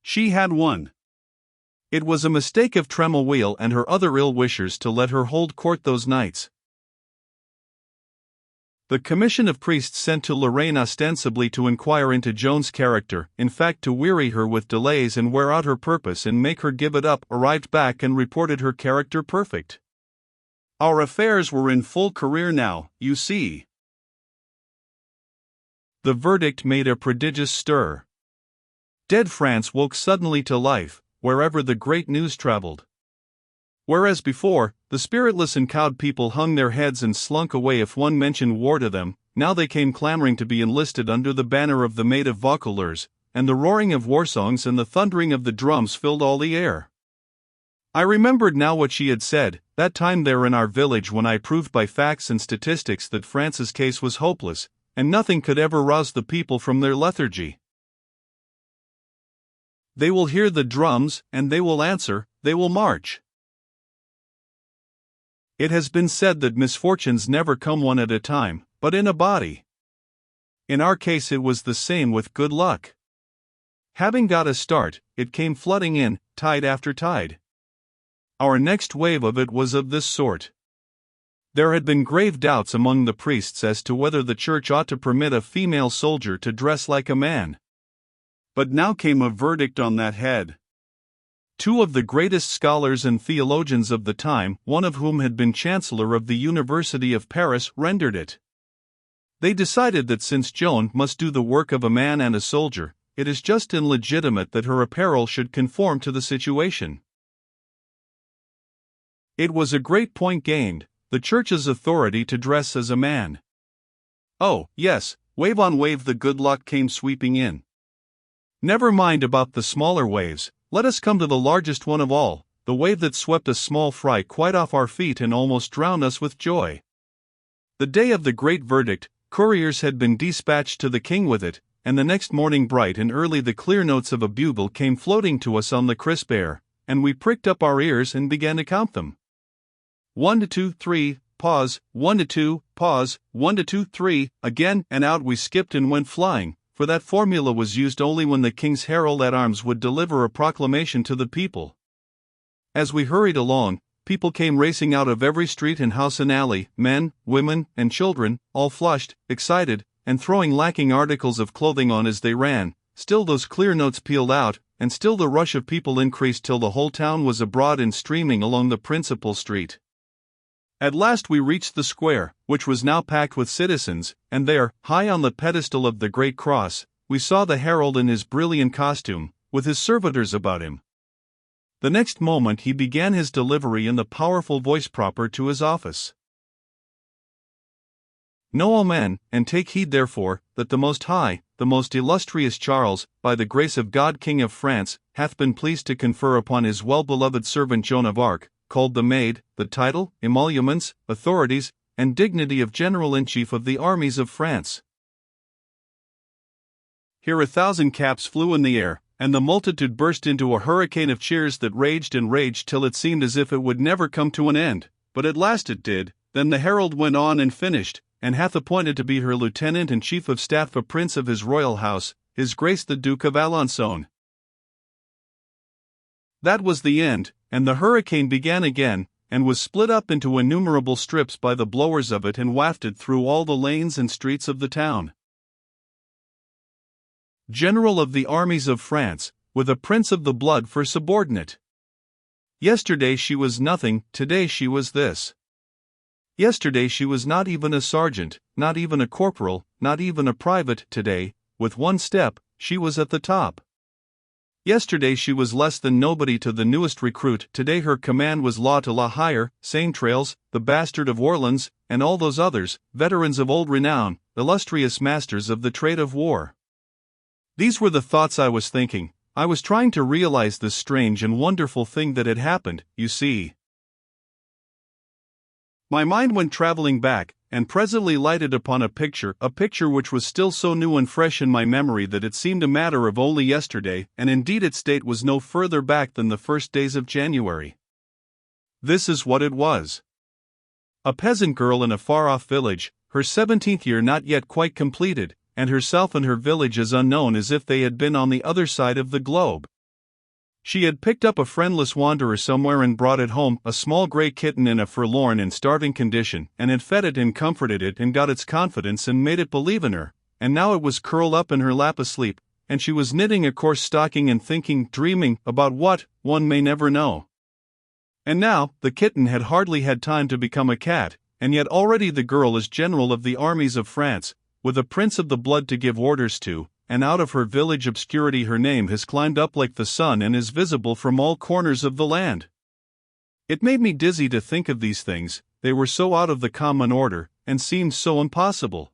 She had won. It was a mistake of Tremouille and her other ill-wishers to let her hold court those nights. The commission of priests sent to Lorraine ostensibly to inquire into Joan's character, in fact to weary her with delays and wear out her purpose and make her give it up, arrived back and reported her character perfect. Our affairs were in full career now, you see. The verdict made a prodigious stir. Dead France woke suddenly to life, wherever the great news traveled. Whereas before, the spiritless and cowed people hung their heads and slunk away if one mentioned war to them, now they came clamoring to be enlisted under the banner of the Maid of Vaucouleurs, and the roaring of war songs and the thundering of the drums filled all the air. I remembered now what she had said, that time there in our village when I proved by facts and statistics that France's case was hopeless, and nothing could ever rouse the people from their lethargy. They will hear the drums, and they will answer, they will march. It has been said that misfortunes never come one at a time, but in a body. In our case it was the same with good luck. Having got a start, it came flooding in, tide after tide. Our next wave of it was of this sort. There had been grave doubts among the priests as to whether the church ought to permit a female soldier to dress like a man. But now came a verdict on that head. Two of the greatest scholars and theologians of the time, one of whom had been Chancellor of the University of Paris, rendered it. They decided that since Joan must do the work of a man and a soldier, it is just and legitimate that her apparel should conform to the situation. It was a great point gained, the Church's authority to dress as a man. Oh, yes, wave on wave the good luck came sweeping in. Never mind about the smaller waves. Let us come to the largest one of all, the wave that swept a small fry quite off our feet and almost drowned us with joy. The day of the great verdict, couriers had been dispatched to the king with it, and the next morning bright and early the clear notes of a bugle came floating to us on the crisp air, and we pricked up our ears and began to count them. 1 2 3, pause, 1 2, pause, 1 2 3, again, and out we skipped and went flying. For that formula was used only when the king's herald-at-arms would deliver a proclamation to the people. As we hurried along, people came racing out of every street and house and alley, men, women, and children, all flushed, excited, and throwing lacking articles of clothing on as they ran. Still those clear notes pealed out, and still the rush of people increased till the whole town was abroad and streaming along the principal street. At last we reached the square, which was now packed with citizens, and there, high on the pedestal of the great cross, we saw the herald in his brilliant costume, with his servitors about him. The next moment he began his delivery in the powerful voice proper to his office. Know all men, and take heed therefore, that the Most High, the most illustrious Charles, by the grace of God King of France, hath been pleased to confer upon his well-beloved servant Joan of Arc, called the Maid, the title, emoluments, authorities, and dignity of General-in-Chief of the armies of France. Here 1,000 caps flew in the air, and the multitude burst into a hurricane of cheers that raged and raged till it seemed as if it would never come to an end, but at last it did. Then the herald went on and finished, and hath appointed to be her lieutenant and chief of staff a prince of his royal house, his grace the Duke of Alençon. That was the end, and the hurricane began again, and was split up into innumerable strips by the blowers of it and wafted through all the lanes and streets of the town. General of the armies of France, with a prince of the blood for subordinate. Yesterday she was nothing, today she was this. Yesterday she was not even a sergeant, not even a corporal, not even a private. Today, with one step, she was at the top. Yesterday she was less than nobody to the newest recruit. Today her command was law to La Hire, Saint-Trailles, the bastard of Orleans, and all those others, veterans of old renown, illustrious masters of the trade of war. These were the thoughts I was thinking. I was trying to realize this strange and wonderful thing that had happened, you see. My mind went traveling back, and presently lighted upon a picture which was still so new and fresh in my memory that it seemed a matter of only yesterday, and indeed its date was no further back than the first days of January. This is what it was. A peasant girl in a far-off village, her 17th year not yet quite completed, and herself and her village as unknown as if they had been on the other side of the globe. She had picked up a friendless wanderer somewhere and brought it home, a small gray kitten in a forlorn and starving condition, and had fed it and comforted it and got its confidence and made it believe in her, and now it was curled up in her lap asleep, and she was knitting a coarse stocking and thinking, dreaming, about what, one may never know. And now, the kitten had hardly had time to become a cat, and yet already the girl is general of the armies of France, with a prince of the blood to give orders to, and out of her village obscurity her name has climbed up like the sun and is visible from all corners of the land. It made me dizzy to think of these things, they were so out of the common order, and seemed so impossible.